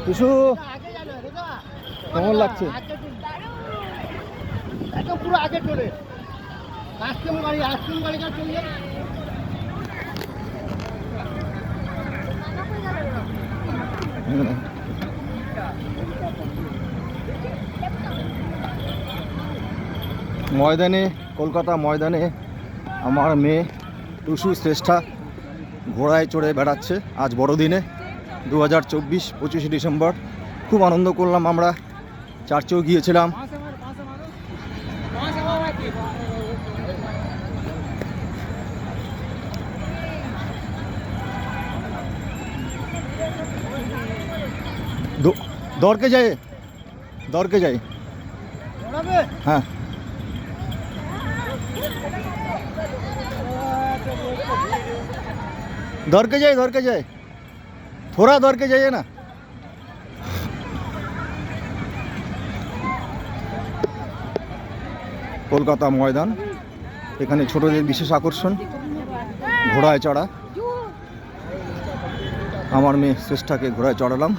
টুসু কেমন লাগছে? পুরো আগে চলে আইসক্রিম গাড়িটা চললে ময়দানে, কলকাতা ময়দানে আমার মেয়ে টুসু শ্রেষ্ঠা ঘোড়ায় চড়ে বেড়াচ্ছে আজ বড়দিনে 2024 25 ডিসেম্বর। খুব আনন্দ করলাম আমরা, চার্চেও গিয়েছিলাম। দরকে যায় হ্যাঁ। दौड़ के जाए थोड़ा दौड़ के जाइए ना। কলকাতা ময়দান, এখানে ছোটদের বিশেষ আকর্ষণ ঘোড়ায় চড়া। আমার মেয়ে শ্রেষ্ঠাকে ঘোড়ায় চড়ালাম।